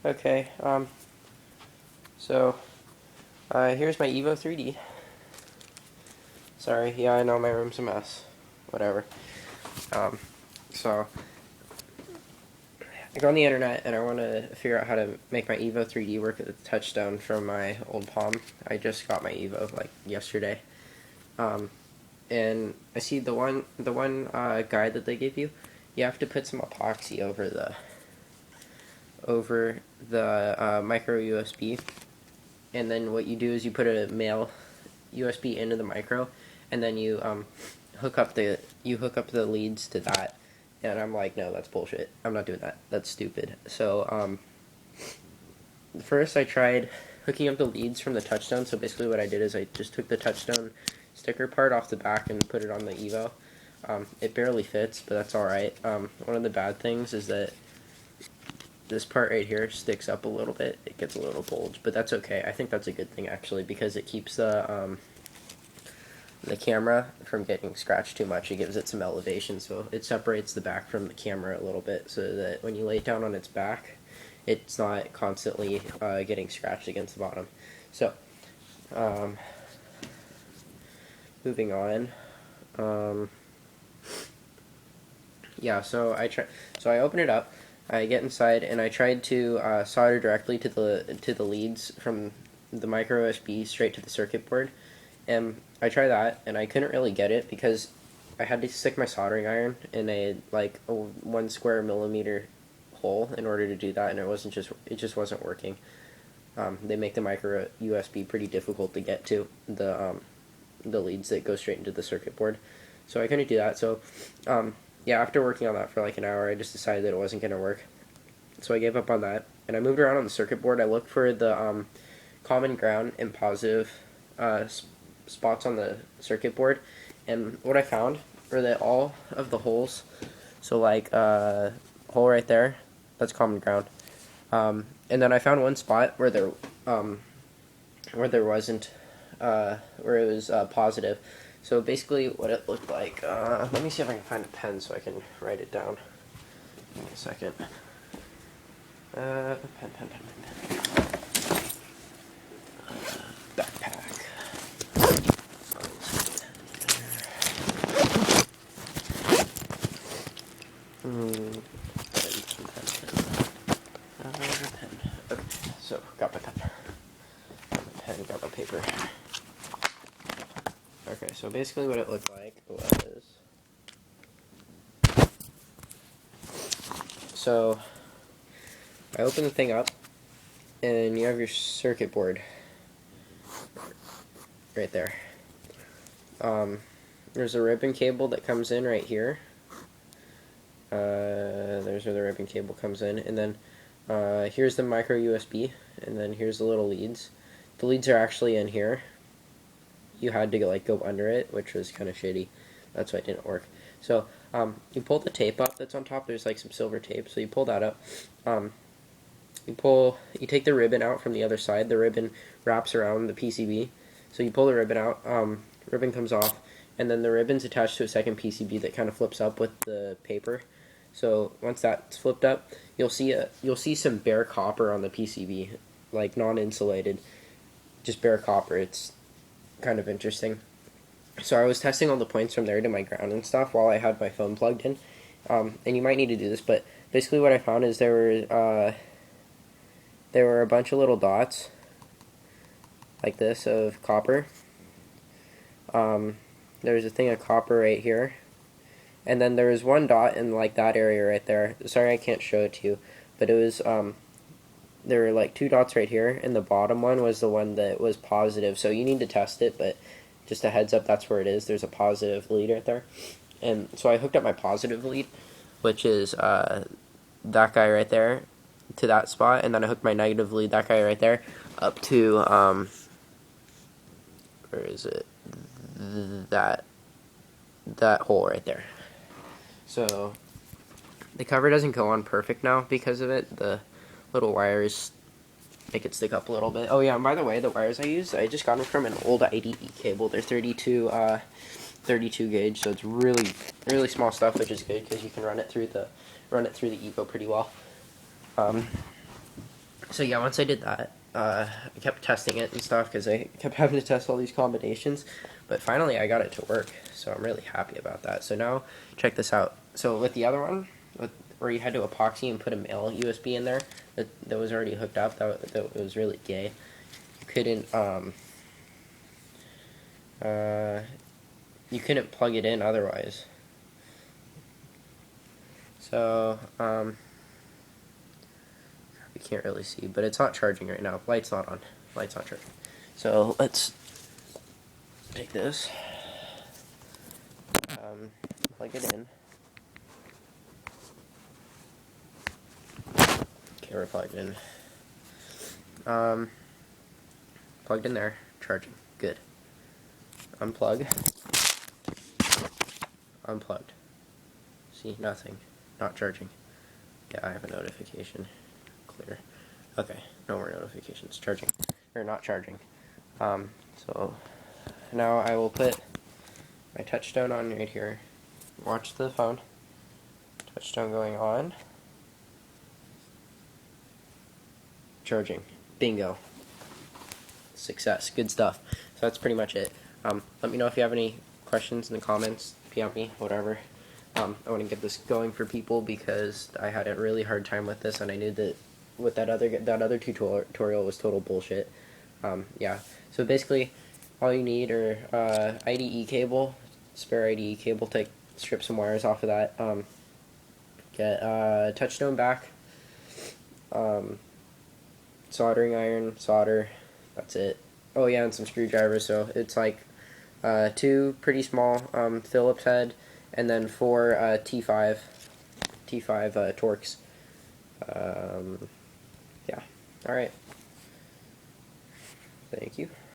Okay, so, here's my Evo 3D. Sorry, yeah, I know my room's a mess. Whatever. So, I go on the internet and I want to figure out how to make my Evo 3D work at the Touchstone from my old Palm. I just got my Evo, like, yesterday. And I see the one guide that they give you. You have to put some epoxy over the micro USB, and then what you do is you put a male USB into the micro, and then you hook up the leads to that. And I'm like, no, that's bullshit. I'm not doing that. That's stupid. So first I tried hooking up the leads from the Touchstone. So basically what I did is I just took the Touchstone sticker part off the back and put it on the Evo. It barely fits, but that's alright. One of the bad things is that this part right here sticks up a little bit. It gets a little bulge, but that's okay. I think that's a good thing actually, because it keeps the camera from getting scratched too much. It gives it some elevation, so it separates the back from the camera a little bit, so that when you lay it down on its back, it's not constantly getting scratched against the bottom. So, moving on. Yeah, so I open it up. I get inside and I tried to solder directly to the leads from the micro USB straight to the circuit board, and I tried that and I couldn't really get it because I had to stick my soldering iron in a 1 square millimeter hole in order to do that, and it just wasn't working. They make the micro USB pretty difficult to get to the leads that go straight into the circuit board, so I couldn't do that. So yeah, after working on that for like an hour, I just decided that it wasn't going to work. So I gave up on that, and I moved around on the circuit board. I looked for the common ground and positive spots on the circuit board, and what I found were that all of the holes, so like hole right there, that's common ground. And then I found one spot where there wasn't, where it was positive. So basically what it looked like, let me see if I can find a pen so I can write it down. Give me a second. Pen. Backpack. Pen. Okay, so got my pen. Got my paper. Okay, so basically what it looked like was, so I open the thing up and you have your circuit board right there. There's a ribbon cable that comes in right here. There's where the ribbon cable comes in, and then here's the micro USB, and then here's the little leads. The leads are actually in here. You had to go under it, which was kind of shitty. That's why it didn't work. So you pull the tape up that's on top. There's like some silver tape, so you pull that up. You take the ribbon out from the other side. The ribbon wraps around the PCB. So you pull the ribbon out. Ribbon comes off, and then the ribbon's attached to a second PCB that kind of flips up with the paper. So once that's flipped up, you'll see some bare copper on the PCB, like non-insulated, just bare copper. It's kind of interesting. So I was testing all the points from there to my ground and stuff while I had my phone plugged in. And you might need to do this, but basically what I found is there were a bunch of little dots like this of copper. There's a thing of copper right here, and then there was one dot in like that area right there. Sorry I can't show it to you, but it was there were like 2 dots right here, and the bottom one was the one that was positive. So you need to test it, but just a heads up, that's where it is. There's a positive lead right there. And so I hooked up my positive lead, which is that guy right there, to that spot, and then I hooked my negative lead, that guy right there, up to where is it? That hole right there. So the cover doesn't go on perfect now because of it. The little wires make it stick up a little bit. Oh yeah, and by the way, the wires I just got them from an old IDE cable. They're 32 gauge, so it's really small stuff, which is good because you can run it through the Evo pretty well. So yeah, once I did that, I kept testing it and stuff because I kept having to test all these combinations, but finally I got it to work. So I'm really happy about that. So now check this out. So with the other one, where you had to epoxy and put a male USB in there that was already hooked up, that was really gay. You uh, couldn't plug it in otherwise. So you can't really see, but it's not charging right now. Light's not on. Light's not charging. So let's take this, plug it in. Okay, we're plugged in. Plugged in there, charging. Good. Unplug. Unplugged. See, nothing. Not charging. Yeah, I have a notification. Clear. Okay, no more notifications. Charging. Or not charging. So now I will put my Touchstone on right here. Watch the phone. Touchstone going on. Charging. Bingo. Success. Good stuff. So that's pretty much it. Let me know if you have any questions in the comments. PM me, whatever. I want to get this going for people because I had a really hard time with this, and I knew that with that other tutorial was total bullshit. Yeah. So basically, all you need are IDE cable, spare IDE cable. Strip some wires off of that. Get Touchstone back. Soldering iron, solder. That's it. Oh yeah, and some screwdrivers. So it's like 2 pretty small Phillips head, and then 4 T5 Torx. Yeah. All right. Thank you.